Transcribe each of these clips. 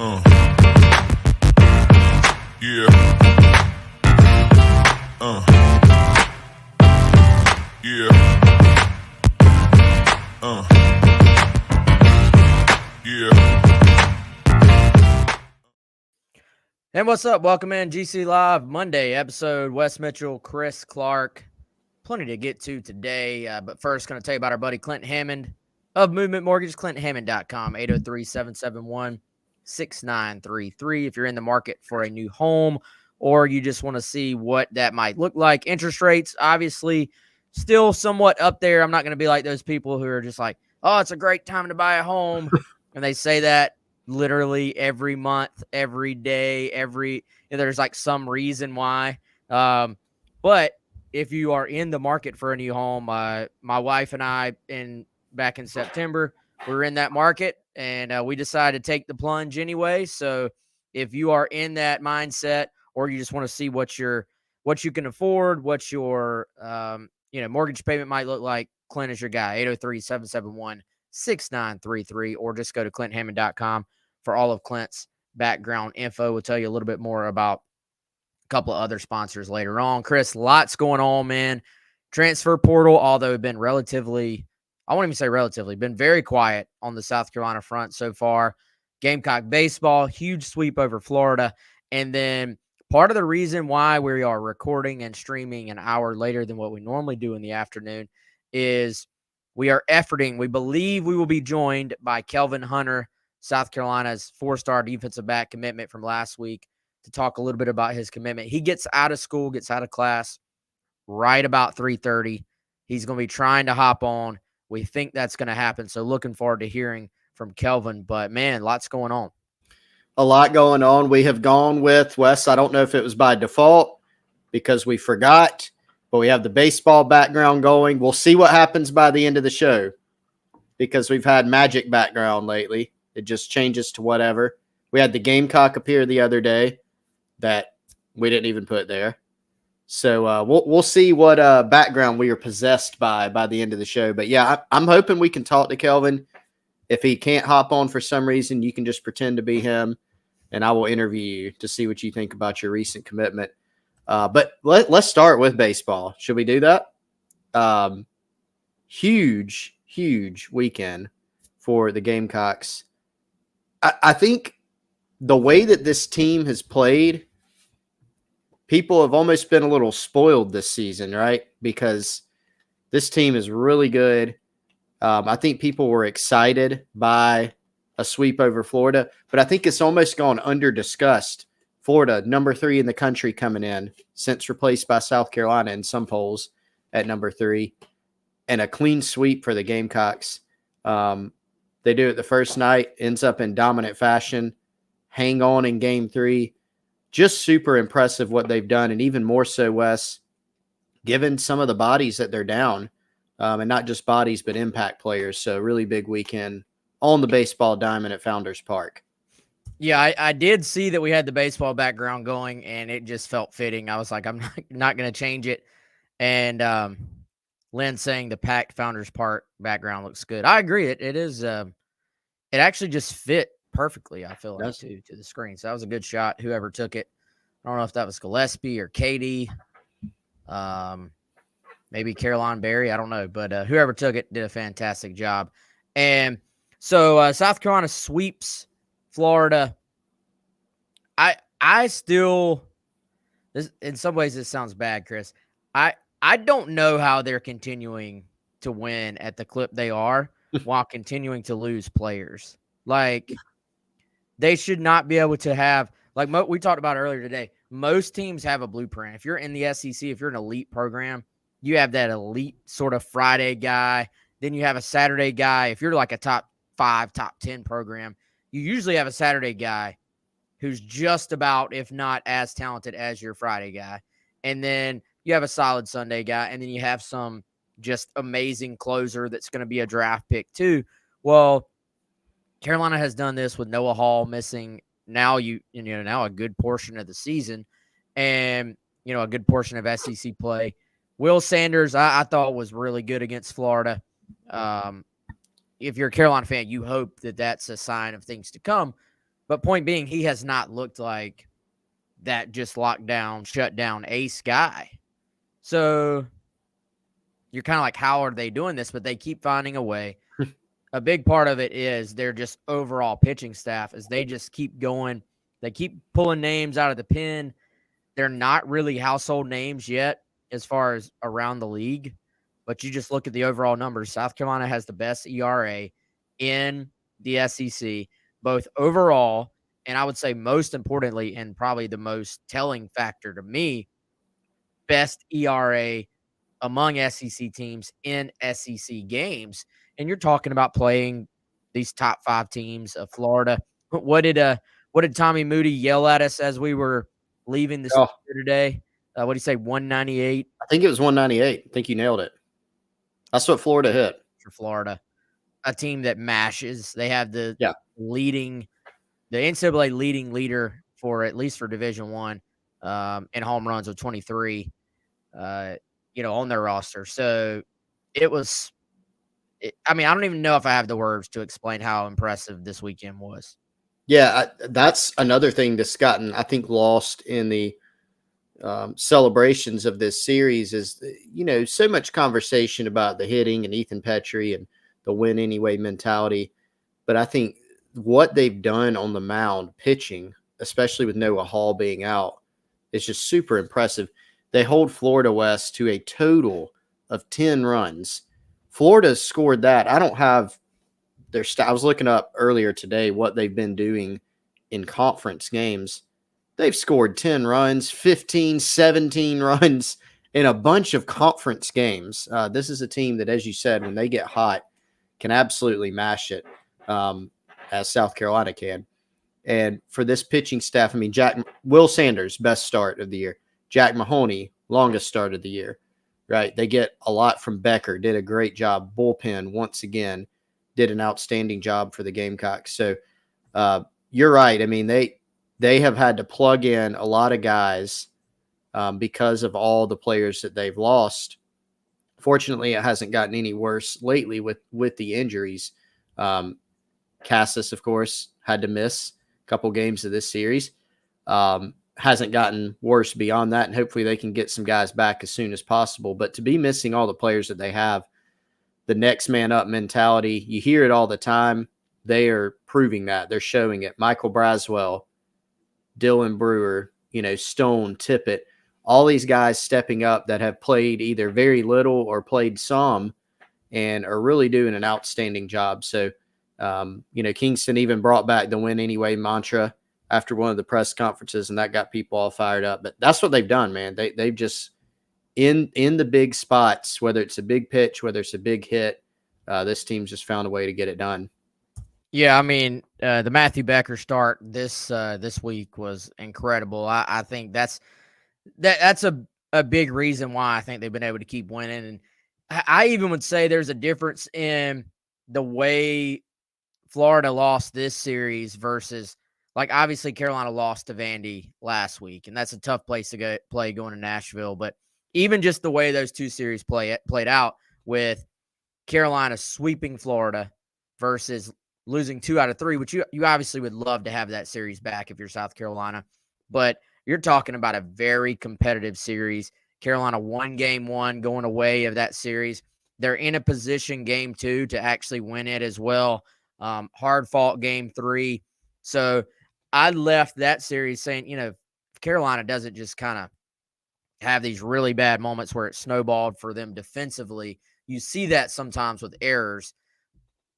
Yeah. Yeah. Yeah. And what's up? Welcome in GC Live Monday episode. Wes Mitchell, Chris Clark. Plenty to get to today. But first, going to tell you about our buddy Clint Hammond of Movement Mortgage, clint.hammond.com, 803-771-6933. If you're in the market for a new home or you just want to see what that might look like. Interest rates, obviously, still somewhat up there. I'm not going to be like those people who are just like, oh, it's a great time to buy a home. And they say that literally every month, every day, there's like some reason why. But if you are in the market for a new home, my wife and I, back in September, we were in that market and we decided to take the plunge anyway. So if you are in that mindset, or you just want to see what you can afford, what your mortgage payment might look like, Clint is your guy. 803-771-6933, or just go to clint.hammond.com for all of Clint's background info. We'll tell you a little bit more about a couple of other sponsors later on. Chris, lots going on, man. Transfer portal, although been been very quiet on the South Carolina front so far. Gamecock baseball, huge sweep over Florida. And then part of the reason why we are recording and streaming an hour later than what we normally do in the afternoon is we are efforting. We believe we will be joined by Kelvin Hunter, South Carolina's 4-star defensive back commitment from last week, to talk a little bit about his commitment. He gets out of school, gets out of class right about 3:30. He's going to be trying to hop on. We think that's going to happen. So looking forward to hearing from Kelvin. But, man, lots going on. A lot going on. We have gone with, Wes, I don't know if it was by default because we forgot, but we have the baseball background going. We'll see what happens by the end of the show because we've had magic background lately. It just changes to whatever. We had the Gamecock appear the other day that we didn't even put there. So we'll see what background we are possessed by the end of the show. But, yeah, I'm hoping we can talk to Kelvin. If he can't hop on for some reason, you can just pretend to be him, and I will interview you to see what you think about your recent commitment. But let's start with baseball. Should we do that? Huge weekend for the Gamecocks. I think the way that this team has played, people have almost been a little spoiled this season, right? Because this team is really good. I think people were excited by a sweep over Florida, but I think it's almost gone under-discussed. Florida, number 3 in the country coming in, since replaced by South Carolina in some polls at number 3, and a clean sweep for the Gamecocks. They do it the first night, ends up in dominant fashion, hang on in game 3. Just super impressive what they've done, and even more so, Wes, given some of the bodies that they're down. And not just bodies, but impact players. So really big weekend on the baseball diamond at Founders Park. Yeah, I did see that we had the baseball background going, and it just felt fitting. I was like, I'm not going to change it. And Lynn saying the packed Founders Park background looks good. I agree. It is. It actually just fit perfectly, I feel like, to the screen. So that was a good shot, whoever took it. I don't know if that was Gillespie or Katie. Maybe Caroline Berry, I don't know, but whoever took it did a fantastic job. And so South Carolina sweeps Florida. I still, in some ways this sounds bad, Chris. I don't know how they're continuing to win at the clip they are while continuing to lose players. Like, they should not be able to have, like we talked about earlier today, most teams have a blueprint. If you're in the SEC, if you're an elite program, you have that elite sort of Friday guy. Then you have a Saturday guy. If you're like a top 5, top 10 program, you usually have a Saturday guy who's just about, if not as talented as your Friday guy. And then you have a solid Sunday guy. And then you have some just amazing closer that's going to be a draft pick too. Well, Carolina has done this with Noah Hall missing now a good portion of the season and, a good portion of SEC play. Will Sanders, I thought was really good against Florida. If you're a Carolina fan, you hope that that's a sign of things to come. But point being, he has not looked like that just locked down, shut down ace guy. So you're kind of like, how are they doing this? But they keep finding a way. A big part of it is their just overall pitching staff, as they just keep going. They keep pulling names out of the pen. They're not really household names yet as far as around the league, but you just look at the overall numbers. South Carolina has the best ERA in the SEC, both overall and I would say most importantly, and probably the most telling factor to me, best ERA among SEC teams in SEC games. And you're talking about playing these top 5 teams of Florida. What did Tommy Moody yell at us as we were leaving the studio today? What did he say? 198. I think it was 198. I think you nailed it. That's what Florida hit For Florida, a team that mashes. They have the NCAA leading leader for at least for Division One in home runs with 23. On their roster. So it was. I don't even know if I have the words to explain how impressive this weekend was. Yeah, that's another thing that's gotten, I think, lost in the celebrations of this series is, so much conversation about the hitting and Ethan Petrie and the win anyway mentality. But I think what they've done on the mound pitching, especially with Noah Hall being out, is just super impressive. They hold Florida West to a total of 10 runs. Florida scored that. I don't have their I was looking up earlier today what they've been doing in conference games. They've scored 10 runs, 15, 17 runs in a bunch of conference games. This is a team that, as you said, when they get hot, can absolutely mash it, as South Carolina can. And for this pitching staff, Will Sanders, best start of the year. Jack Mahoney, longest start of the year, right? They get a lot from Becker, did a great job. Bullpen, once again, did an outstanding job for the Gamecocks. So you're right. They have had to plug in a lot of guys because of all the players that they've lost. Fortunately, it hasn't gotten any worse lately with the injuries. Cassis, of course, had to miss a couple games of this series. Hasn't gotten worse beyond that, and hopefully they can get some guys back as soon as possible. But to be missing all the players that they have, the next man up mentality, you hear it all the time. They are proving that. They're showing it. Michael Braswell, Dylan Brewer, Stone, Tippett, all these guys stepping up that have played either very little or played some and are really doing an outstanding job. So, Kingston even brought back the win anyway mantra after one of the press conferences, and that got people all fired up. But that's what they've done, man. They've just in the big spots, whether it's a big pitch, whether it's a big hit, this team's just found a way to get it done. Yeah, the Matthew Becker start this week was incredible. I think that's a big reason why I think they've been able to keep winning. And I even would say there's a difference in the way Florida lost this series versus, like, obviously Carolina lost to Vandy last week, and that's a tough place to play going to Nashville. But even just the way those two series played out, with Carolina sweeping Florida versus losing 2 out of 3, which you obviously would love to have that series back if you're South Carolina. But you're talking about a very competitive series. Carolina won game 1 going away of that series. They're in a position game 2 to actually win it as well. Hard fought game 3. So I left that series saying, if Carolina doesn't just kind of have these really bad moments where it snowballed for them defensively, you see that sometimes with errors.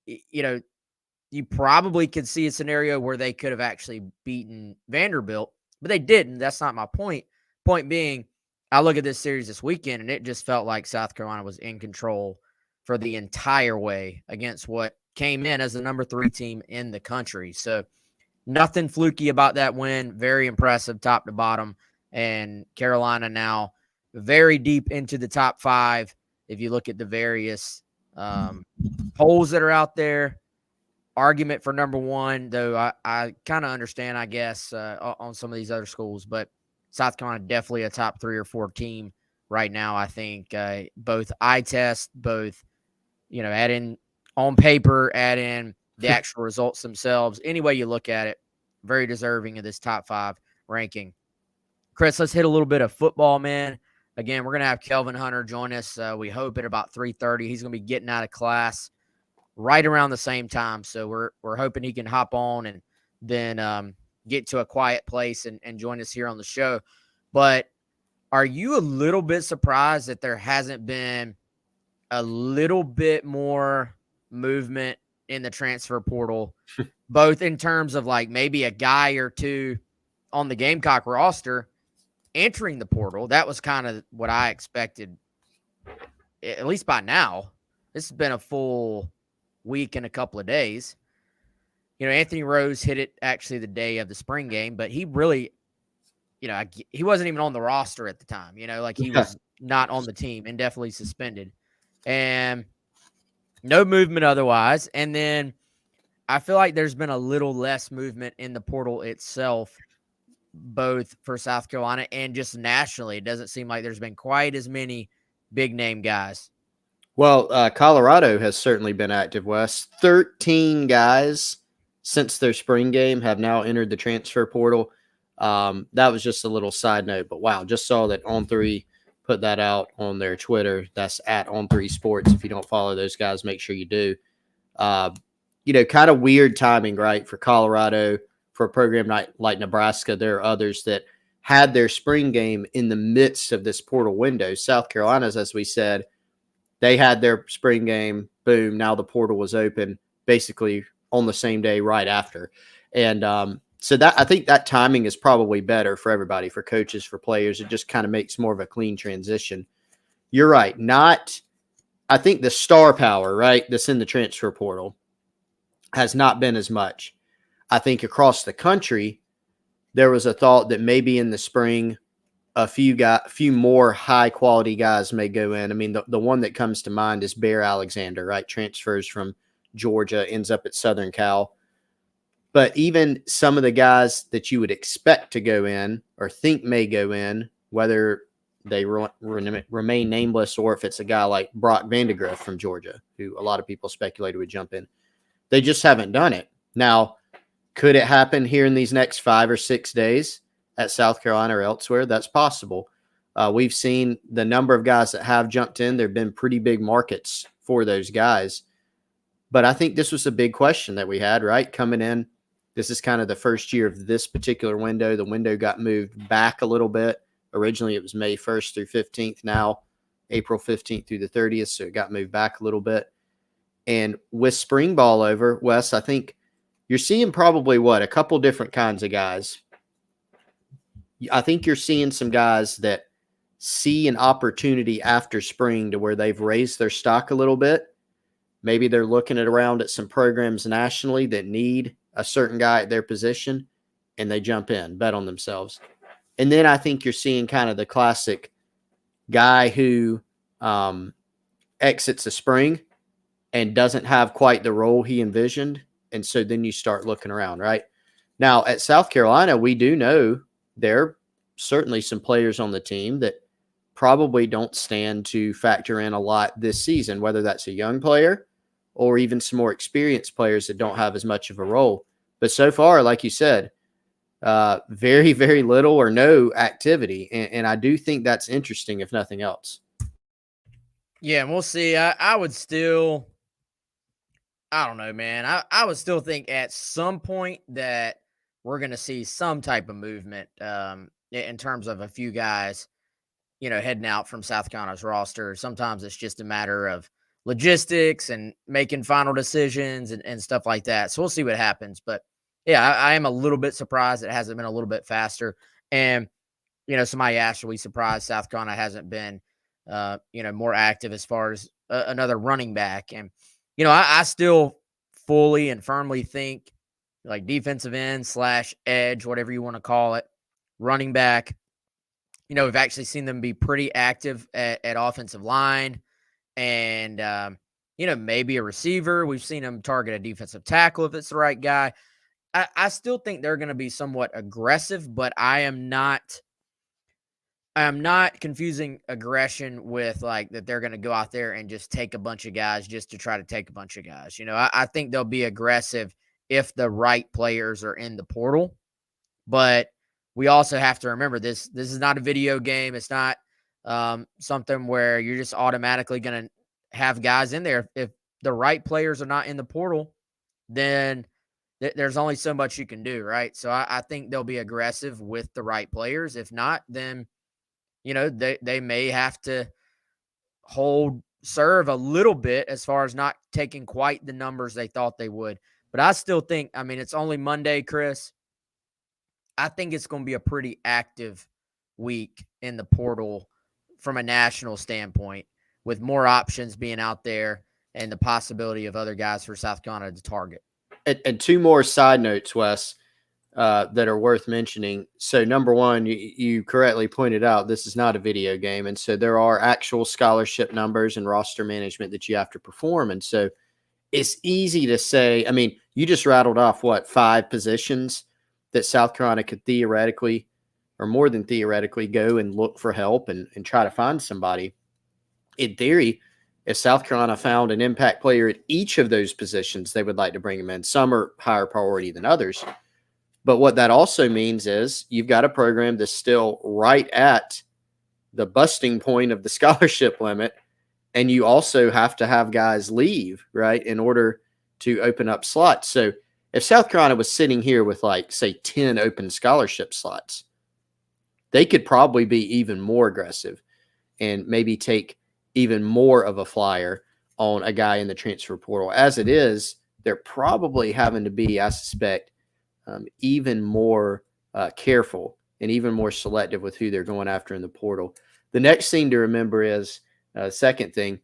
You probably could see a scenario where they could have actually beaten Vanderbilt, but they didn't. That's not my point. Point being, I look at this series this weekend, and it just felt like South Carolina was in control for the entire way against what came in as the number 3 team in the country. So nothing fluky about that win. Very impressive top to bottom. And Carolina now very deep into the top 5. If you look at the various polls that are out there, argument for number 1, though I kind of understand, I guess, on some of these other schools. But South Carolina definitely a top 3 or 4 team right now. I think both eye test, both, add in on paper, add in the actual results themselves. Any way you look at it, very deserving of this top 5 ranking. Chris, let's hit a little bit of football, man. Again, we're going to have Kelvin Hunter join us. We hope at about 3:30. He's going to be getting out of class right around the same time. So we're hoping he can hop on and then get to a quiet place and join us here on the show. But are you a little bit surprised that there hasn't been a little bit more movement in the transfer portal, both in terms of like maybe a guy or two on the Gamecock roster entering the portal? That was kind of what I expected, at least by now. This has been a full week and a couple of days. Anthony Rose hit it actually the day of the spring game, but he really, he wasn't even on the roster at the time, like he was not on the team, indefinitely suspended, and no movement otherwise. And then I feel like there's been a little less movement in the portal itself, both for South Carolina and just nationally. It doesn't seem like there's been quite as many big name guys. Well, Colorado has certainly been active, Wes. 13 guys since their spring game have now entered the transfer portal. That was just a little side note, but wow, just saw that On3 put that out on their Twitter. That's at On3 Sports. If you don't follow those guys, make sure you do. Kind of weird timing, right, for Colorado, for a program like Nebraska. There are others that had their spring game in the midst of this portal window. South Carolina's, as we said, they had their spring game, boom, now the portal was open basically on the same day right after. And so that I think that timing is probably better for everybody, for coaches, for players. It just kind of makes more of a clean transition. You're right. I think the star power, right, that's in the transfer portal has not been as much. I think across the country, there was a thought that maybe in the spring, a few more high quality guys may go in. I mean, the one that comes to mind is Bear Alexander, right? Transfers from Georgia, ends up at Southern Cal. But even some of the guys that you would expect to go in or think may go in, whether they remain nameless or if it's a guy like Brock Vandegrift from Georgia, who a lot of people speculated would jump in, they just haven't done it. Now, could it happen here in these next 5 or 6 days at South Carolina or elsewhere? That's possible. We've seen the number of guys that have jumped in. There have been pretty big markets for those guys. But I think this was a big question that we had, right? Coming in, this is kind of the first year of this particular window. The window got moved back a little bit. Originally, it was May 1st through 15th. Now, April 15th through the 30th. So it got moved back a little bit. And with spring ball over, Wes, I think you're seeing probably a couple different kinds of guys. I think you're seeing some guys that see an opportunity after spring to where they've raised their stock a little bit. Maybe they're looking around at some programs nationally that need a certain guy at their position, and they jump in, bet on themselves. And then I think you're seeing kind of the classic guy who exits the spring and doesn't have quite the role he envisioned. And so then you start looking around, right? Now, at South Carolina, we do know there are certainly some players on the team that probably don't stand to factor in a lot this season, whether that's a young player or even some more experienced players that don't have as much of a role. But so far, like you said, very, very little or no activity. And I do think that's interesting, if nothing else. Yeah, and we'll see. I would still, I don't know, man. I would still think at some point that we're going to see some type of movement in terms of a few guys, heading out from South Carolina's roster. Sometimes it's just a matter of logistics and making final decisions and stuff like that. So we'll see what happens. But yeah, I am a little bit surprised it hasn't been a little bit faster. And, somebody asked, are we surprised South Carolina hasn't been, more active as far as another running back? And, I still fully and firmly think like defensive end / edge, whatever you want to call it, running back. We've actually seen them be pretty active at offensive line and, maybe a receiver. We've seen them target a defensive tackle if it's the right guy. I still think they're going to be somewhat aggressive, but I am not confusing aggression with like that they're going to go out there and just take a bunch of guys just to try to take a bunch of guys. I think they'll be aggressive if the right players are in the portal. But we also have to remember this is not a video game. It's not something where you're just automatically going to have guys in there. If the right players are not in the portal, then there's only so much you can do, right? So I think they'll be aggressive with the right players. If not, then, they may have to serve a little bit as far as not taking quite the numbers they thought they would. But I still think, it's only Monday, Chris. I think it's going to be a pretty active week in the portal from a national standpoint, with more options being out there and the possibility of other guys for South Carolina to target. And two more side notes, Wes, that are worth mentioning. So, number one, you correctly pointed out this is not a video game. And so there are actual scholarship numbers and roster management that you have to perform. And so it's easy to say, you just rattled off, 5 positions that South Carolina could theoretically, or more than theoretically, go and look for help and try to find somebody. In theory, if South Carolina found an impact player at each of those positions, they would like to bring them in. Some are higher priority than others. But what that also means is you've got a program that's still right at the busting point of the scholarship limit, and you also have to have guys leave, right, in order to open up slots. So if South Carolina was sitting here with, say, 10 open scholarship slots, they could probably be even more aggressive and maybe take even more of a flyer on a guy in the transfer portal. As it is, they're probably having to be, I suspect, even more careful and even more selective with who they're going after in the portal. The next thing to remember is, second thing,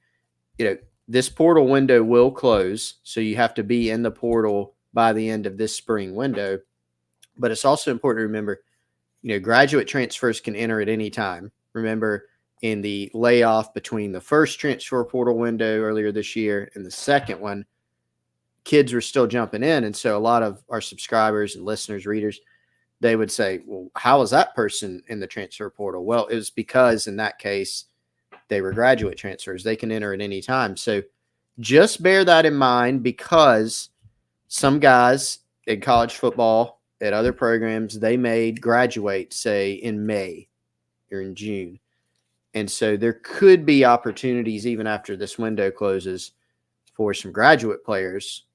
this portal window will close, so you have to be in the portal by the end of this spring window. But it's also important to remember, graduate transfers can enter at any time. Remember, in the layoff between the first transfer portal window earlier this year and the second one, kids were still jumping in. And so a lot of our subscribers and listeners, readers, they would say, well, how is that person in the transfer portal? Well, it was because in that case, they were graduate transfers. They can enter at any time. So just bear that in mind, because some guys in college football at other programs, they may graduate, say, in May or in June. And so there could be opportunities even after this window closes for some graduate players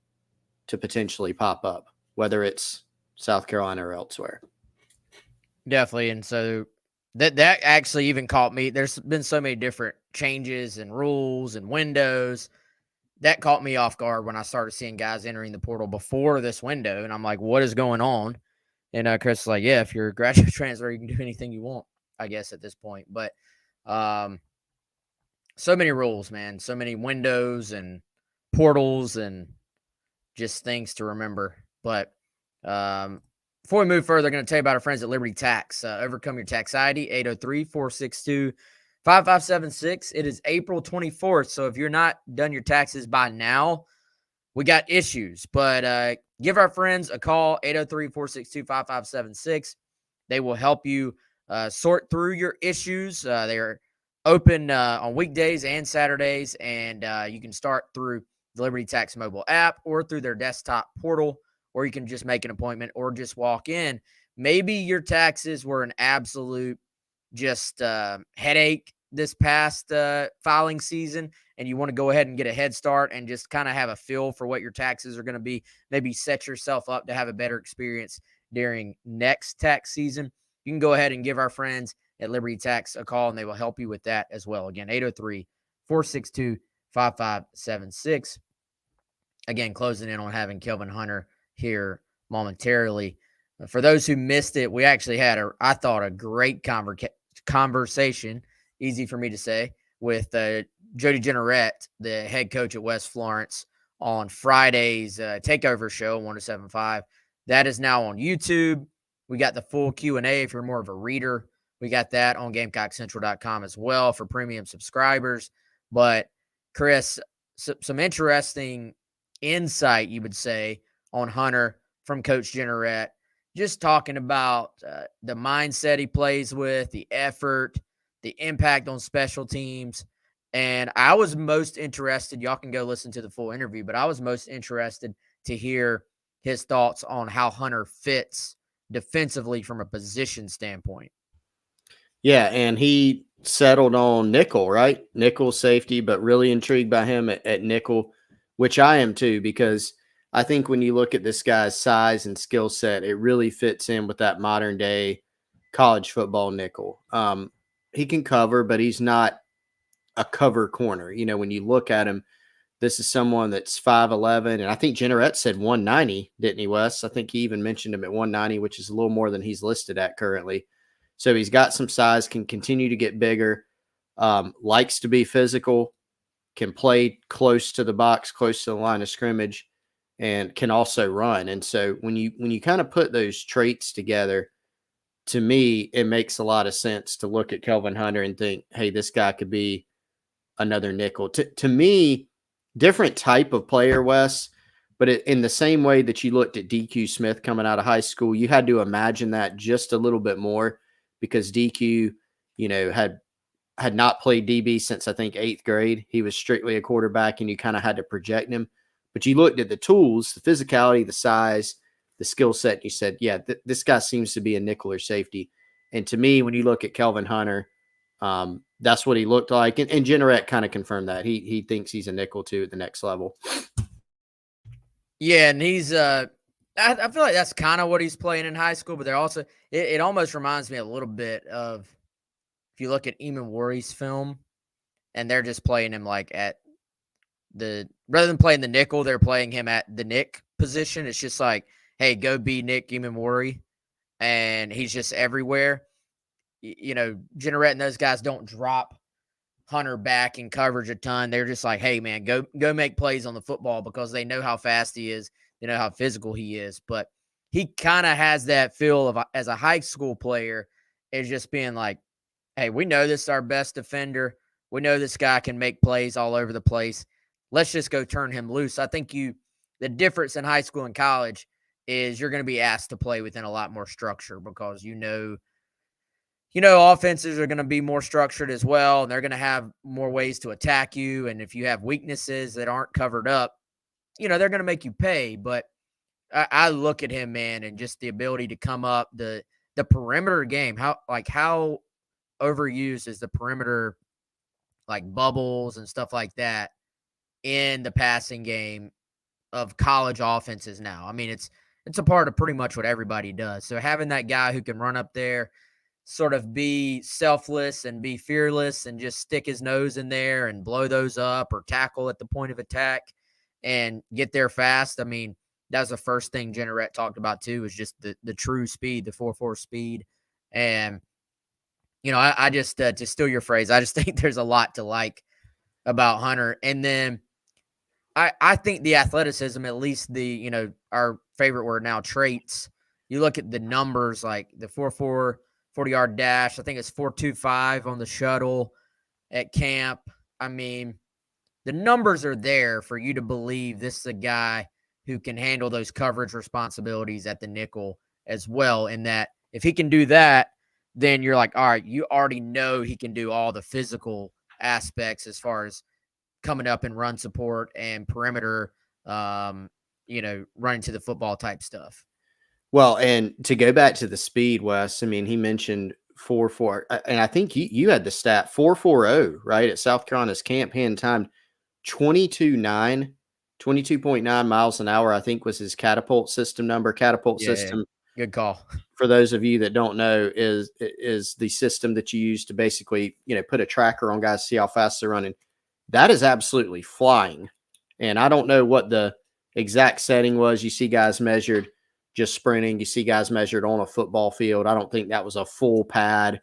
to potentially pop up, whether it's South Carolina or elsewhere. Definitely. And so that actually even caught me. There's been so many different changes and rules and windows that caught me off guard when I started seeing guys entering the portal before this window. And I'm like, what is going on? And Chris is like, yeah, if you're a graduate transfer, you can do anything you want, I guess, at this point. But so many rules, man, so many windows and portals and just things to remember. But before we move further, I'm going to tell you about our friends at Liberty Tax. Overcome your tax ID, 803-462-5576. It is April 24th, so if you're not done your taxes by now, we got issues. But give our friends a call, 803-462-5576. They will help you sort through your issues. They're open on weekdays and Saturdays, and you can start through the Liberty Tax mobile app or through their desktop portal, or you can just make an appointment or just walk in. Maybe your taxes were an absolute just headache this past filing season, and you want to go ahead and get a head start and just kind of have a feel for what your taxes are going to be. Maybe set yourself up to have a better experience during next tax season. You can go ahead and give our friends at Liberty Tax a call, and they will help you with that as well. Again, 803-462-5576. Again, closing in on having Kelvin Hunter here momentarily. For those who missed it, we actually had, I thought, a great conversation, easy for me to say, with Jody Jennerette, the head coach at West Florence, on Friday's Takeover Show, 107.5. That is now on YouTube. We got the full Q&A if you're more of a reader. We got that on GamecockCentral.com as well for premium subscribers. But, Chris, some interesting insight, you would say, on Hunter from Coach Jennerette. Just talking about the mindset he plays with, the effort, the impact on special teams. And I was most interested, y'all can go listen to the full interview, but I was most interested to hear his thoughts on how Hunter fits defensively from a position standpoint. Yeah, and he settled on nickel, right? Nickel safety, but really intrigued by him at nickel, which I am too, because I think when you look at this guy's size and skill set, it really fits in with that modern day college football nickel. He can cover, but he's not a cover corner. You know, when you look at him, this is someone that's 5'11", and I think Generette said 190, didn't he, Wes? I think he even mentioned him at 190, which is a little more than he's listed at currently. So he's got some size, can continue to get bigger, likes to be physical, can play close to the box, close to the line of scrimmage, and can also run. And so when you kind of put those traits together, to me, it makes a lot of sense to look at Kelvin Hunter and think, hey, this guy could be another nickel. To me, different type of player, Wes, but in the same way that you looked at DQ Smith coming out of high school, you had to imagine that just a little bit more because DQ, had not played DB since I think 8th grade. He was strictly a quarterback, and you kind of had to project him. But you looked at the tools, the physicality, the size, the skill set, and you said, yeah, this guy seems to be a nickel or safety. And to me, when you look at Kelvin Hunter, that's what he looked like. And Generette kind of confirmed that. He thinks he's a nickel too at the next level. Yeah, and he's I feel like that's kind of what he's playing in high school, but they're also it almost reminds me a little bit of if you look at Eamon Worry's film and they're just playing him like at rather than playing the nickel, they're playing him at the Nick position. It's just like, hey, go be Nick Eamon Worry, and he's just everywhere. Generette and those guys don't drop Hunter back in coverage a ton. They're just like, hey, man, go make plays on the football because they know how fast he is. They know how physical he is. But he kind of has that feel of as a high school player is just being like, hey, we know this is our best defender. We know this guy can make plays all over the place. Let's just go turn him loose. I think the difference in high school and college is you're going to be asked to play within a lot more structure because offenses are going to be more structured as well, and they're going to have more ways to attack you. And if you have weaknesses that aren't covered up, they're going to make you pay. But I look at him, man, and just the ability to come up, the perimeter game, how overused is the perimeter, like bubbles and stuff like that in the passing game of college offenses now. I mean, it's a part of pretty much what everybody does. So having that guy who can run up there, sort of be selfless and be fearless and just stick his nose in there and blow those up or tackle at the point of attack and get there fast. I mean, that was the first thing Generette talked about too, was just the true speed, the 4.4 speed. And, I just, to steal your phrase, I just think there's a lot to like about Hunter. And then I think the athleticism, at least our favorite word now, traits, you look at the numbers, like the 4.4 40-yard dash. I think it's 4.25 on the shuttle at camp. I mean, the numbers are there for you to believe this is a guy who can handle those coverage responsibilities at the nickel as well. And that if he can do that, then you're like, all right, you already know he can do all the physical aspects as far as coming up and run support and perimeter, running to the football type stuff. Well, and to go back to the speed, Wes, I mean, he mentioned 4.4, and I think you had the stat 4.40, right, at South Carolina's camp, hand timed 22.9 miles an hour, I think was his catapult system number. Catapult system, good call. For those of you that don't know, is the system that you use to basically, put a tracker on guys to see how fast they're running. That is absolutely flying. And I don't know what the exact setting was. You see guys measured just sprinting. You see guys measured on a football field. I don't think that was a full pad,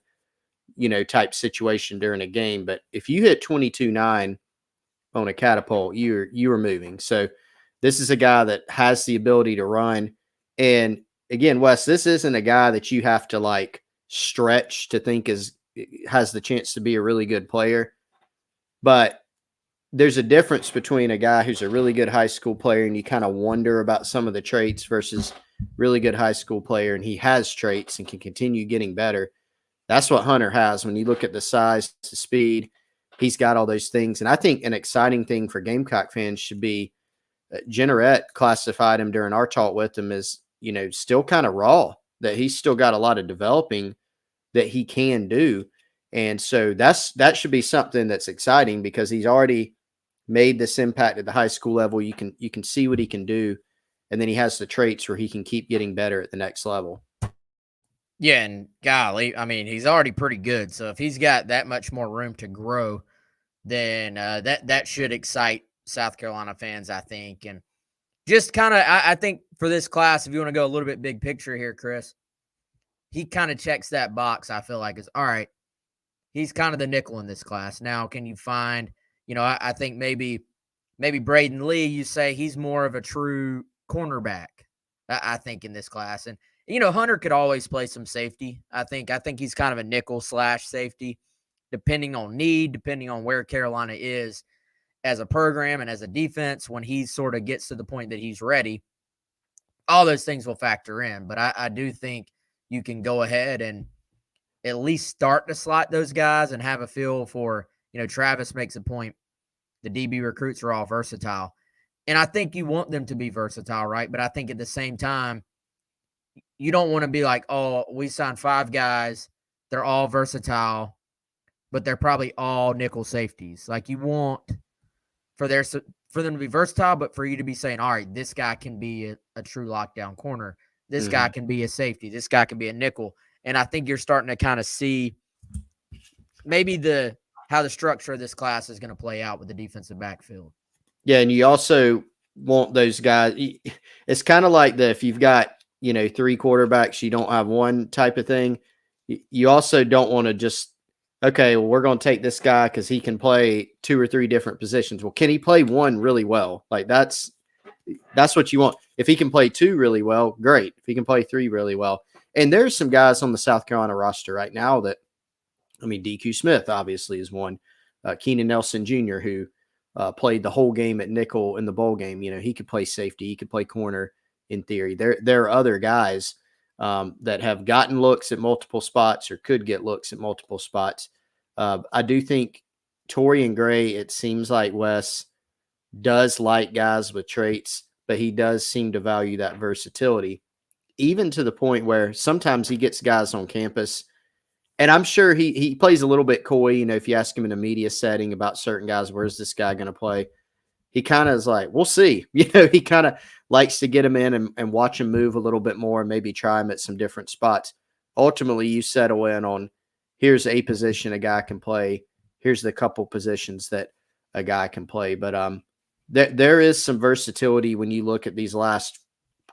type situation during a game. But if you hit 22.9 on a catapult, you were moving. So this is a guy that has the ability to run. And again, Wes, this isn't a guy that you have to like stretch to think has the chance to be a really good player. But there's a difference between a guy who's a really good high school player and you kind of wonder about some of the traits versus really good high school player and he has traits and can continue getting better. That's what Hunter has. When you look at the size, the speed, he's got all those things. And I think an exciting thing for Gamecock fans should be Jenneret classified him during our talk with him as, still kind of raw, that he's still got a lot of developing that he can do. And so that should be something that's exciting because he's already made this impact at the high school level. You can see what he can do. And then he has the traits where he can keep getting better at the next level. Yeah, and golly, I mean, he's already pretty good. So if he's got that much more room to grow, then that should excite South Carolina fans, I think. And just kind of, I think for this class, if you want to go a little bit big picture here, Chris, he kind of checks that box. I feel like is all right. He's kind of the nickel in this class. Now, can you find, I think maybe Braden Lee, you say he's more of a true cornerback, I think, in this class. And, Hunter could always play some safety. I think he's kind of a nickel / safety, depending on need, depending on where Carolina is as a program and as a defense. When he sort of gets to the point that he's ready, all those things will factor in. But I do think you can go ahead and at least start to slot those guys and have a feel for, Travis makes a point. The DB recruits are all versatile. And I think you want them to be versatile, right? But I think at the same time, you don't want to be like, oh, we signed 5 guys. They're all versatile, but they're probably all nickel safeties. Like, you want for them to be versatile, but for you to be saying, all right, this guy can be a true lockdown corner. This guy can be a safety. This guy can be a nickel. And I think you're starting to kind of see maybe how the structure of this class is going to play out with the defensive backfield. Yeah, and you also want those guys. It's kind of like if you've got, 3 quarterbacks, you don't have one type of thing. You also don't want to just, okay, well, we're going to take this guy because he can play 2 or 3 different positions. Well, can he play one really well? Like that's what you want. If he can play 2 really well, great. If he can play 3 really well. And there's some guys on the South Carolina roster right now that, DQ Smith obviously is one. Keenan Nelson Jr., who played the whole game at nickel in the bowl game. He could play safety. He could play corner in theory. There are other guys that have gotten looks at multiple spots or could get looks at multiple spots. I do think Torian Gray, it seems like Wes does like guys with traits, but he does seem to value that versatility, even to the point where sometimes he gets guys on campus. And I'm sure he plays a little bit coy, if you ask him in a media setting about certain guys, where's this guy going to play? He kind of is like, we'll see. He kind of likes to get him in and watch him move a little bit more and maybe try him at some different spots. Ultimately, you settle in on here's a position a guy can play. Here's the couple positions that a guy can play. But there is some versatility when you look at these last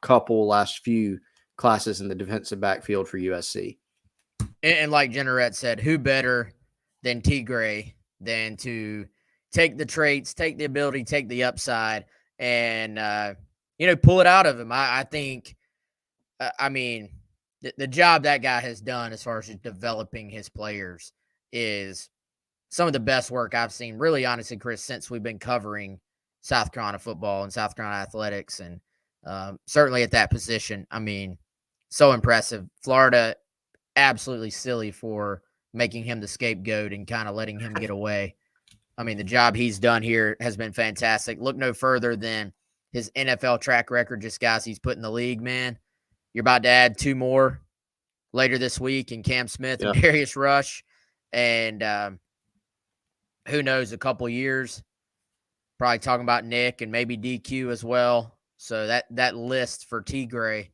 few classes in the defensive backfield for USC. And like Jenneret said, who better than T. Gray than to take the traits, take the ability, take the upside, and, pull it out of him. I think, the job that guy has done as far as developing his players is some of the best work I've seen, really, honestly, Chris, since we've been covering South Carolina football and South Carolina athletics, and certainly at that position. So impressive. Florida, absolutely silly for making him the scapegoat and kind of letting him get away. The job he's done here has been fantastic. Look no further than his NFL track record, just guys he's put in the league, man. You're about to add 2 more later this week in Cam Smith and Darius Rush. And who knows, a couple years, probably talking about Nick and maybe DQ as well. So that list for T. Gray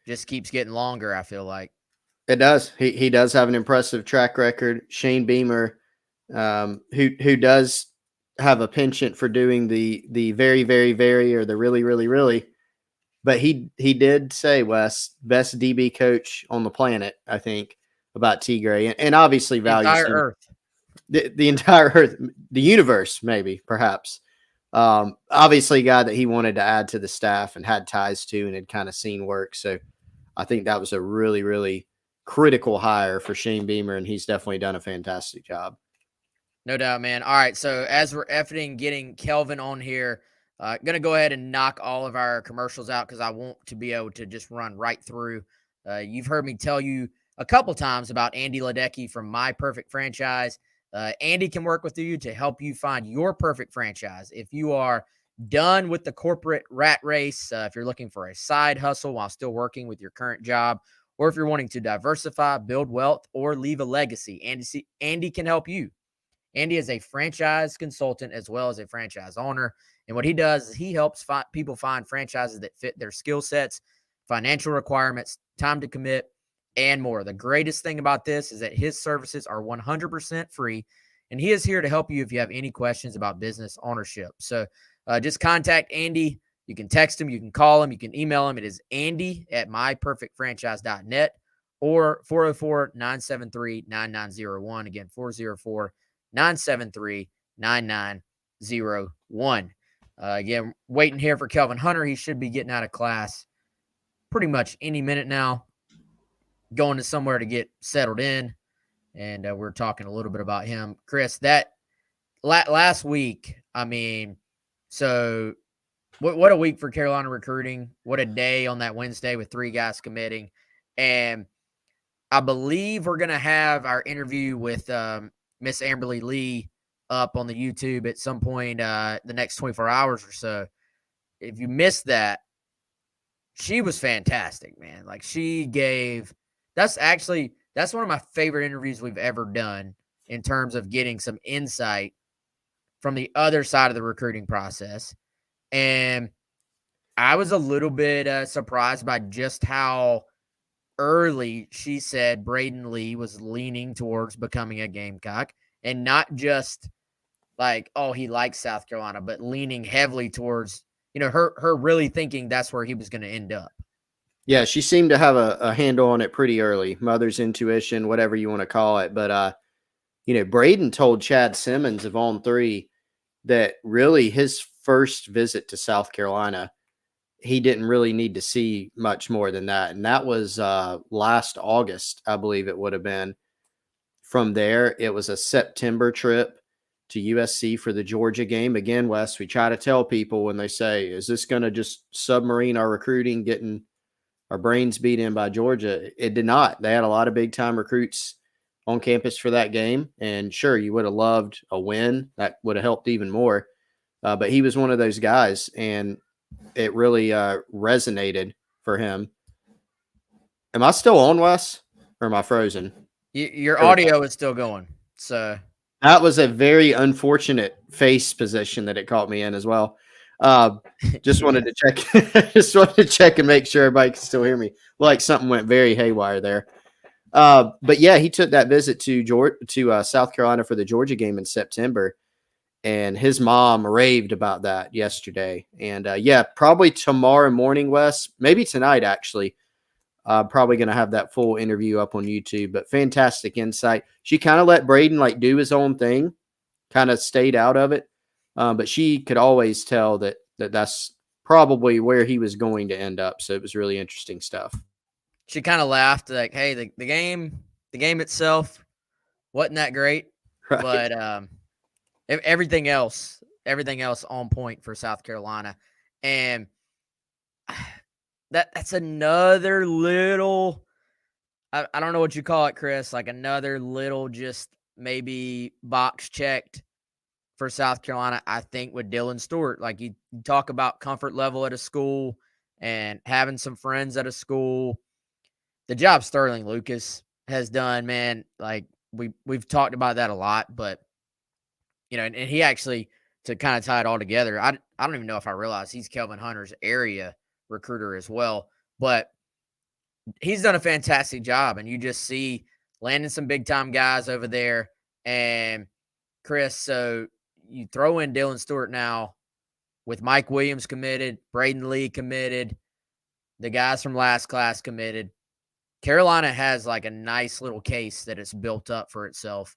just keeps getting longer, I feel like. It does. He does have an impressive track record. Shane Beamer, who does have a penchant for doing the very, very, very, or the really, really, really. But he did say, Wes, best DB coach on the planet, I think, about T. Gray. And obviously values the entire Earth. The entire Earth, the universe, maybe, perhaps. Obviously a guy that he wanted to add to the staff and had ties to and had kind of seen work. So I think that was a really, really critical hire for Shane Beamer, and he's definitely done a fantastic job. No doubt, man. All right, so as we're efforting getting Kelvin on here, going to go ahead and knock all of our commercials out because I want to be able to just run right through. You've heard me tell you a couple times about Andy Ledecky from My Perfect Franchise. Andy can work with you to help you find your perfect franchise. If you are done with the corporate rat race. If you're looking for a side hustle while still working with your current job, or if you're wanting to diversify, build wealth, or leave a legacy, Andy can help you. Andy is a franchise consultant as well as a franchise owner. And what he does is he helps people find franchises that fit their skill sets, financial requirements, time to commit, and more. The greatest thing about this is that his services are 100% free, and he is here to help you if you have any questions about business ownership. So just contact Andy. You can text him, you can call him, you can email him. It is Andy@myperfectfranchise.net or 404-973-9901. Again, 404-973-9901. Again, waiting here for Kelvin Hunter. He should be getting out of class pretty much any minute now, going to somewhere to get settled in. And we're talking a little bit about him. Chris, that last week, I mean, so what a week for Carolina recruiting. What a day on that Wednesday with 3 guys committing. And I believe we're going to have our interview with Miss Amberly Lee up on the YouTube at some point the next 24 hours or so. If you missed that, she was fantastic, man. Like that's one of my favorite interviews we've ever done in terms of getting some insight from the other side of the recruiting process. And I was a little bit surprised by just how early she said Braden Lee was leaning towards becoming a Gamecock, and not just like, oh, he likes South Carolina, but leaning heavily towards, her really thinking that's where he was going to end up. Yeah, she seemed to have a handle on it pretty early. Mother's intuition, whatever you want to call it. But, Braden told Chad Simmons of On 3 that really his first visit to South Carolina, he didn't really need to see much more than that. And that was last August, I believe it would have been. From there, it was a September trip to USC for the Georgia game. Again, Wes, we try to tell people when they say, is this going to just submarine our recruiting, getting our brains beat in by Georgia? It did not. They had a lot of big-time recruits on campus for that game. And sure, you would have loved a win. That would have helped even more. But he was one of those guys, and it really resonated for him. Am I still on, Wes, or am I frozen? Your audio is still going. So that was a very unfortunate face position that it caught me in as well. Just wanted to check. Just wanted to check and make sure everybody can still hear me. Like something went very haywire there. But yeah, he took that visit to South Carolina for the Georgia game in September, and his mom raved about that yesterday. And yeah, probably tomorrow morning, Wes, maybe tonight actually. Probably going to have that full interview up on YouTube, but fantastic insight. She kind of let Braden do his own thing, kind of stayed out of it. But she could always tell that's probably where he was going to end up. So it was really interesting stuff. She kind of laughed like, hey, the game itself wasn't that great, right. But everything else on point for South Carolina. And that's another little, I don't know what you call it, Chris, like another little just maybe box checked for South Carolina, I think, with Dylan Stewart. Like you talk about comfort level at a school and having some friends at a school. The job Sterling Lucas has done, man, like we've talked about that a lot, but and he actually, to kind of tie it all together, I don't even know if I realized he's Kelvin Hunter's area recruiter as well, but he's done a fantastic job, and you just see landing some big time guys over there. And Chris, so you throw in Dylan Stewart now with Mike Williams committed, Braden Lee committed, the guys from last class committed. Carolina has like a nice little case that it's built up for itself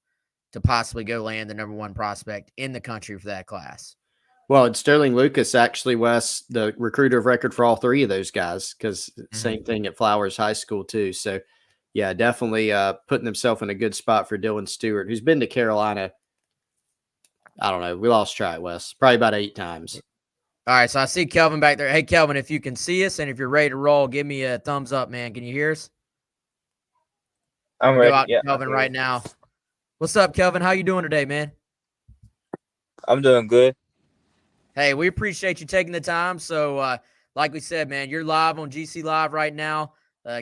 to possibly go land the number 1 prospect in the country for that class. Well, it's Sterling Lucas, actually, Wes, the recruiter of record for all 3 of those guys, because same thing at Flowers High School too. So, yeah, definitely putting himself in a good spot for Dylan Stewart, who's been to Carolina. I don't know. We lost track, Wes. Probably about 8 times. All right, so I see Kelvin back there. Hey, Kelvin, if you can see us and if you're ready to roll, give me a thumbs up, man. Can you hear us? I'm ready. Go out to Kelvin right now. What's up, Kelvin? How you doing today, man? I'm doing good. Hey, we appreciate you taking the time. So, like we said, man, you're live on GC Live right now.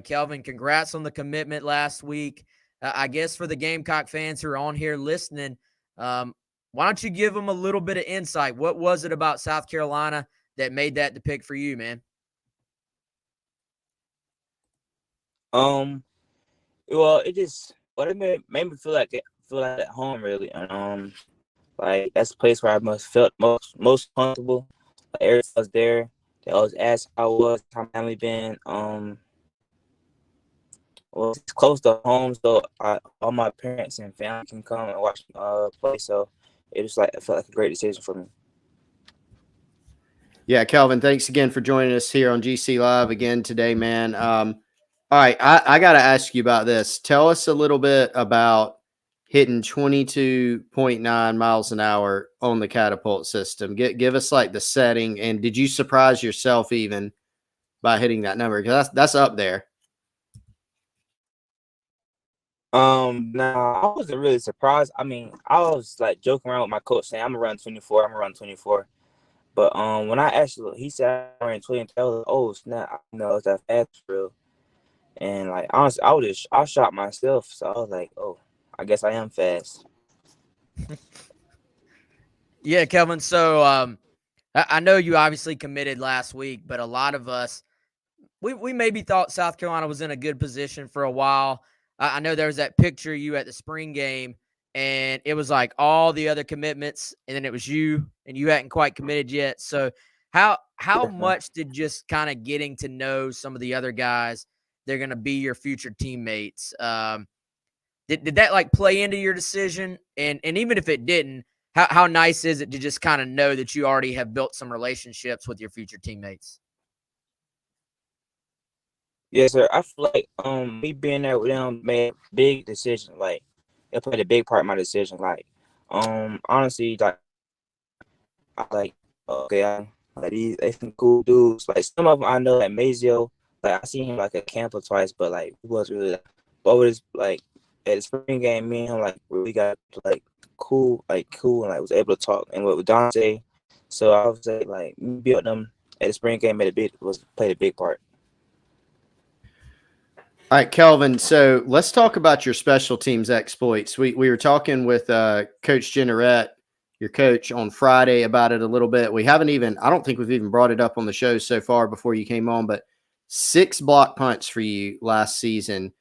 Kelvin, congrats on the commitment last week. I guess for the Gamecock fans who are on here listening, why don't you give them a little bit of insight? What was it about South Carolina that made that the pick for you, man? Well, it made me feel like at home really, and like that's the place where I must felt most comfortable. Like, everyone was there. They always asked how I was, how my family been. Well, it's close to home, so all my parents and family can come and watch play. So it felt like a great decision for me. Yeah, Kelvin, thanks again for joining us here on GC Live again today, man. All right, I got to ask you about this. Tell us a little bit about hitting 22.9 miles an hour on the catapult system. Give us like the setting, and did you surprise yourself even by hitting that number? Because that's up there. Nah, I wasn't really surprised. I mean, I was like joking around with my coach saying I'm gonna run 24. I'm gonna run 24. But when I actually, he said I ran 20, I was like, oh snap, I know it's that fast for real. And like honestly, I shot myself, so I was like, oh, I guess I am fast. Yeah, Kelvin. So I know you obviously committed last week, but a lot of us, we maybe thought South Carolina was in a good position for a while. I know there was that picture of you at the spring game, and it was like all the other commitments, and then it was you, and you hadn't quite committed yet. So how much did just kind of getting to know some of the other guys, they're going to be your future teammates? Did that like play into your decision? And even if it didn't, how nice is it to just kind of know that you already have built some relationships with your future teammates? Yes, sir. I feel like me being there with them made a big decision. Like it played a big part in my decision. Like honestly, like I like okay, like they some cool dudes. Like some of them I know, like Mazio. Like I seen him like at camp or twice, but like he was really like, but with his like at the spring game, me and him like really got like cool, and like was able to talk and with Dante. So I would say like me built them at the spring game played a big part. All right, Kelvin. So let's talk about your special teams exploits. We were talking with Coach Jenneret, your coach, on Friday about it a little bit. We haven't even, I don't think we've even brought it up on the show so far before you came on, but 6 block punts for you last season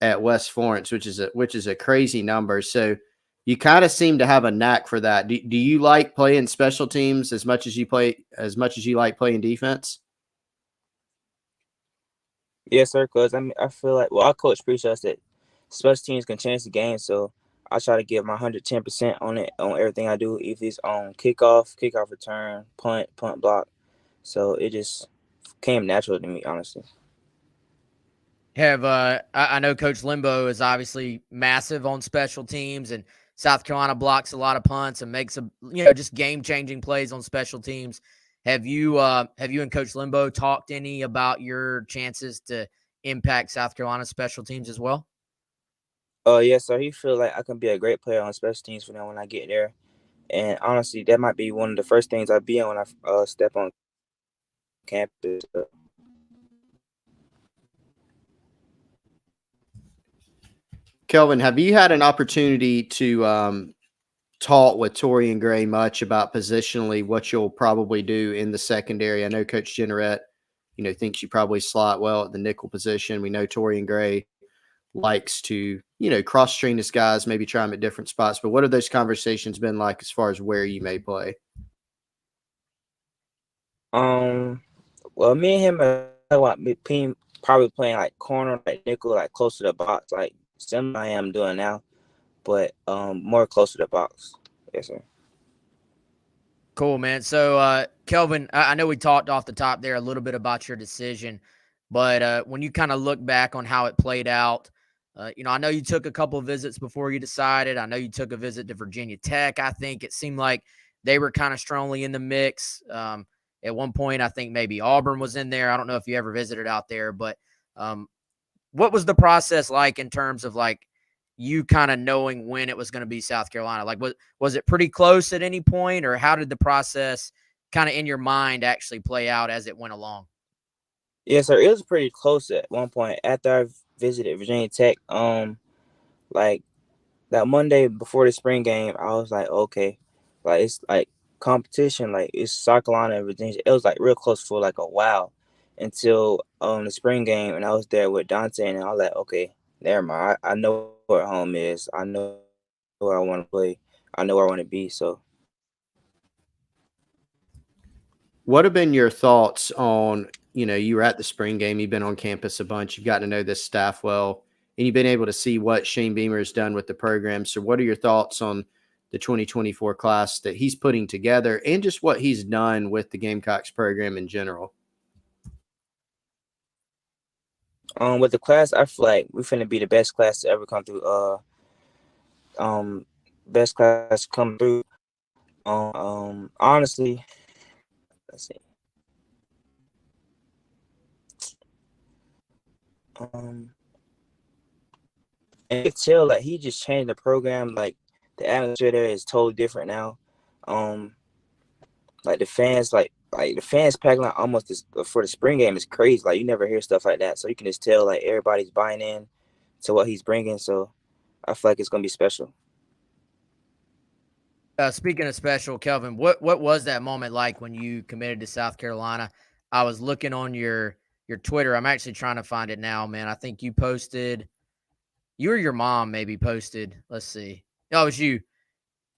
at West Florence, which is a crazy number. So you kind of seem to have a knack for that. Do you like playing special teams as much as you like playing defense? Yes, sir. Cause I mean, I feel like our coach preached us that special teams can change the game. So I try to give my 110% on it on everything I do. If it's on kickoff return, punt block. So it just came natural to me, honestly. I know Coach Limbo is obviously massive on special teams, and South Carolina blocks a lot of punts and makes just game changing plays on special teams. Have you and Coach Limbo talked any about your chances to impact South Carolina special teams as well? Yes, sir. He feel like I can be a great player on special teams for them when I get there. And honestly, that might be one of the first things I be on when I step on campus. Kelvin, have you had an opportunity to talk with Torian Gray much about positionally what you'll probably do in the secondary? I know Coach Jenneret, thinks you probably slot well at the nickel position. We know Torian Gray likes to, cross train his guys, maybe try them at different spots. But what have those conversations been like as far as where you may play? Well, me and him probably playing like corner, like nickel, like close to the box, like similar I am doing now, but more close to the box. Yes, sir. Cool, man. So, Kelvin, I know we talked off the top there a little bit about your decision, but when you kind of look back on how it played out, I know you took a couple of visits before you decided. I know you took a visit to Virginia Tech. I think it seemed like they were kind of strongly in the mix. At one point, I think maybe Auburn was in there. I don't know if you ever visited out there, but what was the process like in terms of like you kind of knowing when it was going to be South Carolina? Like, was it pretty close at any point, or how did the process kind of in your mind actually play out as it went along? Yeah, sir. It was pretty close at one point after I visited Virginia Tech. Like that Monday before the spring game, I was like, okay, like it's like competition, like it's South Carolina and Virginia. It was like real close for like a while until the spring game, and I was there with Dante, and I was like, okay, never mind. I know where home is. I know where I want to play. I know where I want to be. So What have been your thoughts on, you were at the spring game, you've been on campus a bunch, you've gotten to know this staff well, and you've been able to see what Shane Beamer has done with the program. So what are your thoughts on the 2024 class that he's putting together and just what he's done with the Gamecocks program in general? with the class, I feel like we finna be the best class to ever come through. Best class come through. Honestly, let's see. Um, and you can tell like he just changed the program. Like the atmosphere there is totally different now. Um, like the fans packing like almost for the spring game is crazy. Like you never hear stuff like that. So you can just tell like everybody's buying in to what he's bringing. So I feel like it's gonna be special. Speaking of special, Kelvin, what was that moment like when you committed to South Carolina? I was looking on your Twitter. I'm actually trying to find it now, man. I think you posted, you or your mom maybe posted. Let's see. No, it was you.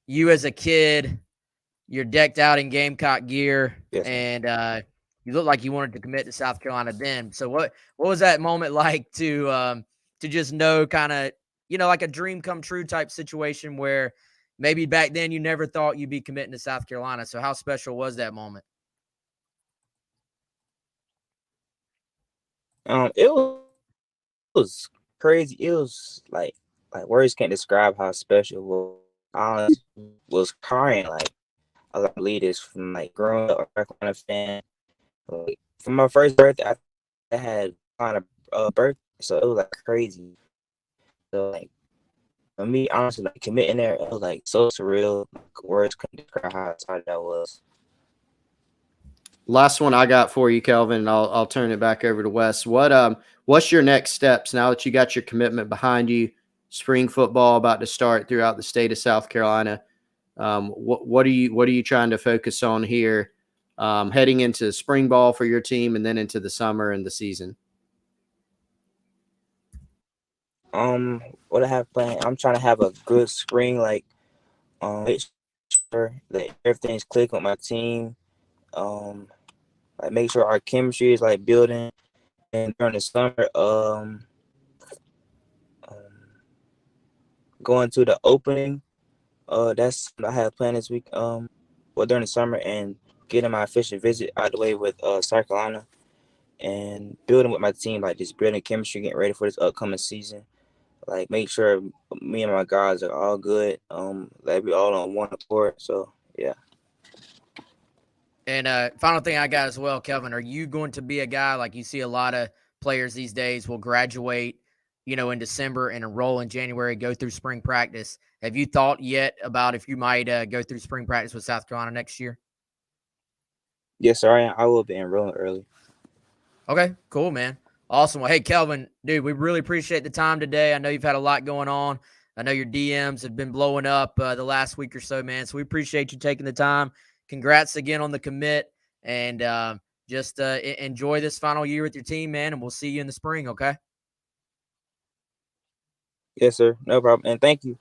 You as a kid, you're decked out in Gamecock gear, Yes. and you look like you wanted to commit to South Carolina then. So what was that moment like to just know, kind of, like a dream come true type situation where maybe back then you never thought you'd be committing to South Carolina? So how special was that moment? It was crazy. It was like words can't describe how special it was. I was crying like a lot of leaders from like growing up a Carolina fan. Like from my first birthday, I had kind of birthday, so it was like crazy. So like for me, honestly, like committing there, it was like so surreal. Like, words couldn't describe how excited I was. Last one I got for you, Kelvin, and I'll turn it back over to Wes. What's your next steps now that you got your commitment behind you? Spring football about to start throughout the state of South Carolina. What are you trying to focus on here, heading into spring ball for your team, and then into the summer and the season? What I have planned, I'm trying to have a good spring, like make sure that everything's clicking with my team. Um, like make sure our chemistry is like building, and during the summer, um going to the opening. That's what I have planned this week. Well, during the summer and getting my official visit out of the way with South Carolina and building with my team, like just building chemistry, getting ready for this upcoming season. Like make sure me and my guys are all good. Like we all on one accord. So yeah. And final thing I got as well, Kelvin, are you going to be a guy like you see a lot of players these days will graduate, in December and enroll in January, go through spring practice? Have you thought yet about if you might go through spring practice with South Carolina next year? Yes, sir. I will be enrolling early. Okay, cool, man. Awesome. Well, hey, Kelvin, dude, we really appreciate the time today. I know you've had a lot going on. I know your DMs have been blowing up the last week or so, man. So we appreciate you taking the time. Congrats again on the commit, and just enjoy this final year with your team, man. And we'll see you in the spring, okay? Yes, sir. No problem. And thank you.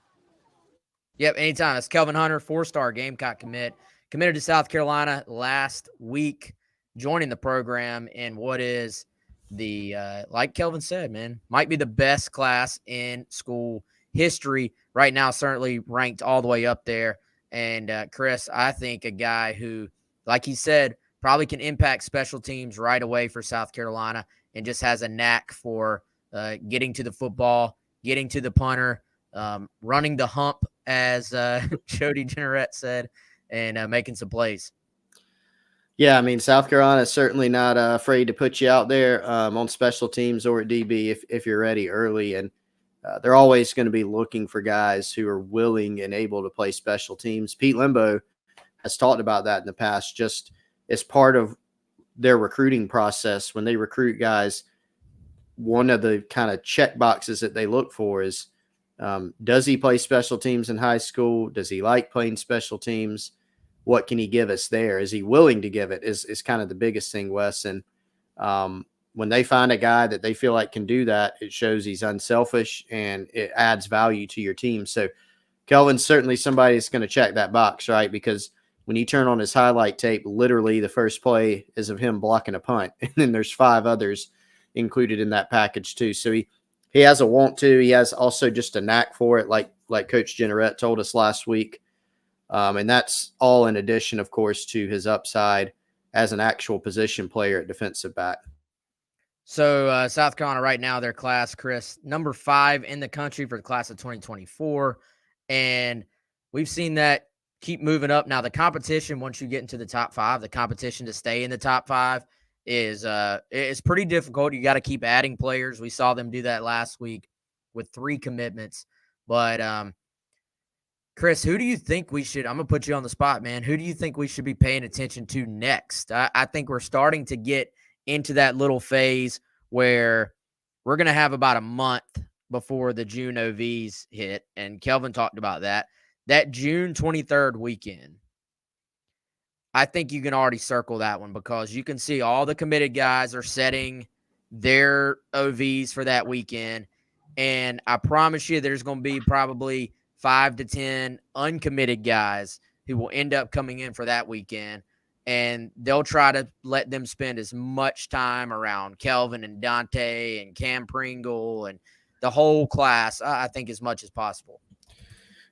Yep, anytime. It's Kelvin Hunter, 4-star Gamecock commit. Committed to South Carolina last week, joining the program in what is the, like Kelvin said, man, might be the best class in school history right now, certainly ranked all the way up there. And Chris, I think a guy who, like he said, probably can impact special teams right away for South Carolina and just has a knack for getting to the football, getting to the punter, running the hump, as Jody Generette said, and making some plays. Yeah, I mean, South Carolina is certainly not afraid to put you out there on special teams or at DB if you're ready early. And they're always going to be looking for guys who are willing and able to play special teams. Pete Limbo has talked about that in the past, just as part of their recruiting process, when they recruit guys, one of the kind of check boxes that they look for is, does he play special teams in high school? Does he like playing special teams? What can he give us there? Is he willing to give it is kind of the biggest thing, Wes. And when they find a guy that they feel like can do that, it shows he's unselfish and it adds value to your team. So Kelvin's certainly somebody that's going to check that box, right? Because when you turn on his highlight tape, literally the first play is of him blocking a punt. And then there's 5 others included in that package too. So he has a want to. He has also just a knack for it, like Coach Jennerette told us last week. And that's all in addition, of course, to his upside as an actual position player at defensive back. So South Carolina right now, their class, Chris, number 5 in the country for the class of 2024. And we've seen that keep moving up. Now, the competition, once you get into the top 5, the competition to stay in the top 5 is pretty difficult. You got to keep adding players. We saw them do that last week with 3 commitments. But, Chris, who do you think we should – I'm going to put you on the spot, man. Who do you think we should be paying attention to next? I think we're starting to get into that little phase where we're going to have about a month before the June OVs hit, and Kelvin talked about that. That June 23rd weekend, I think you can already circle that one because you can see all the committed guys are setting their OVs for that weekend, and I promise you there's going to be probably 5 to 10 uncommitted guys who will end up coming in for that weekend, and they'll try to let them spend as much time around Kelvin and Dante and Cam Pringle and the whole class, I think, as much as possible.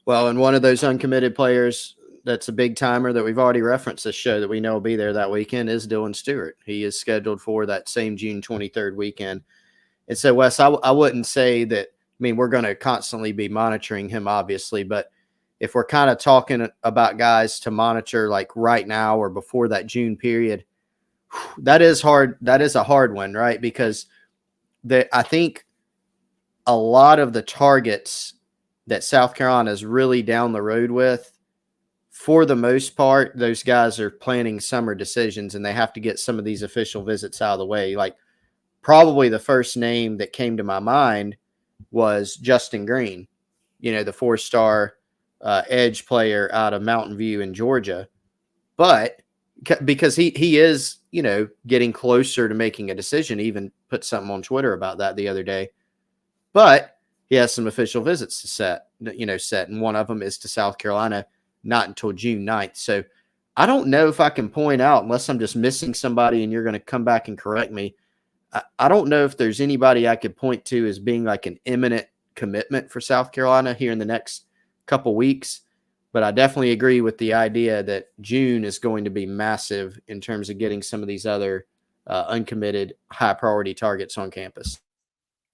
Well, and one of those uncommitted players that's a big timer that we've already referenced this show that we know will be there that weekend is Dylan Stewart. He is scheduled for that same June 23rd weekend. And so, Wes, I wouldn't say that, I mean, we're going to constantly be monitoring him, obviously, but if we're kind of talking about guys to monitor like right now or before that June period, that is hard. That is a hard one, right? Because I think a lot of the targets that South Carolina is really down the road with, for the most part, those guys are planning summer decisions and they have to get some of these official visits out of the way. Like probably the first name that came to my mind was Justin Green, the 4-star edge player out of Mountain View in Georgia. But because he is, getting closer to making a decision, even put something on Twitter about that the other day. But he has some official visits to set, and one of them is to South Carolina, not until June 9th. So I don't know if I can point out, unless I'm just missing somebody and you're going to come back and correct me, I don't know if there's anybody I could point to as being like an imminent commitment for South Carolina here in the next couple weeks. But I definitely agree with the idea that June is going to be massive in terms of getting some of these other uncommitted high priority targets on campus.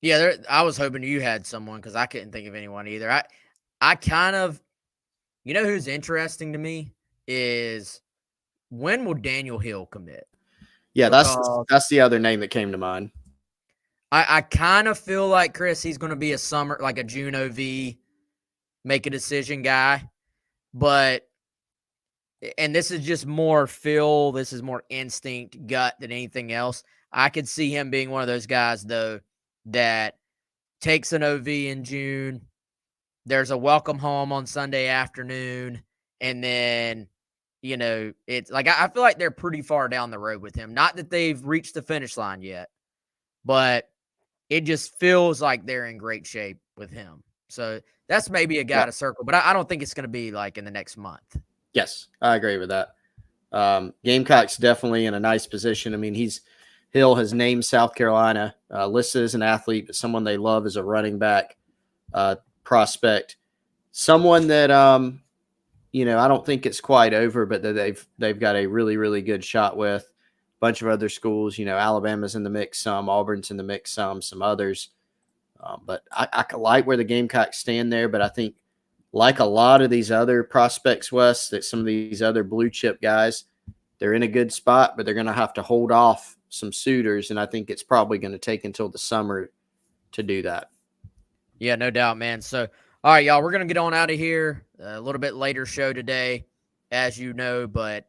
Yeah, I was hoping you had someone because I couldn't think of anyone either. I kind of, who's interesting to me is when will Daniel Hill commit? Yeah, that's the other name that came to mind. I kind of feel like, Chris, he's going to be like a June OV, make a decision guy. But, and this is just more feel, this is more instinct, gut than anything else. I could see him being one of those guys, though, that takes an OV in June. There's a welcome home on Sunday afternoon. And then, it's like I feel like they're pretty far down the road with him. Not that they've reached the finish line yet, but it just feels like they're in great shape with him. So that's maybe a guy to circle, but I don't think it's going to be like in the next month. Yes, I agree with that. Gamecock's definitely in a nice position. I mean, Hill has named South Carolina, listed as an athlete, but someone they love as a running back prospect. Someone that, I don't think it's quite over, but that they've got a really, really good shot with. A bunch of other schools, Alabama's in the mix some, Auburn's in the mix some others. But I like where the Gamecocks stand there, but I think like a lot of these other prospects, Wes, that some of these other blue chip guys, they're in a good spot, but they're going to have to hold off some suitors, and I think it's probably going to take until the summer to do that. Yeah, no doubt, man. So, all right, y'all, we're going to get on out of here. A little bit later show today. as you know, but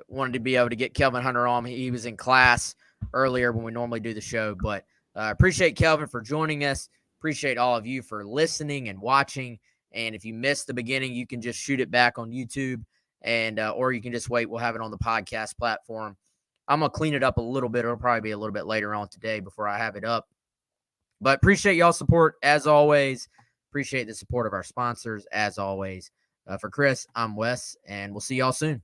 wanted to be able to get Kelvin Hunter on. He was in class earlier when we normally do the show, but appreciate Kelvin for joining us. Appreciate all of you for listening and watching. And if you missed the beginning, you can just shoot it back on YouTube, and or you can just wait. We'll have it on the podcast platform. I'm going to clean it up a little bit. It'll probably be a little bit later on today before I have it up. But appreciate y'all's support as always. Appreciate the support of our sponsors as always. For Chris, I'm Wes, and we'll see y'all soon.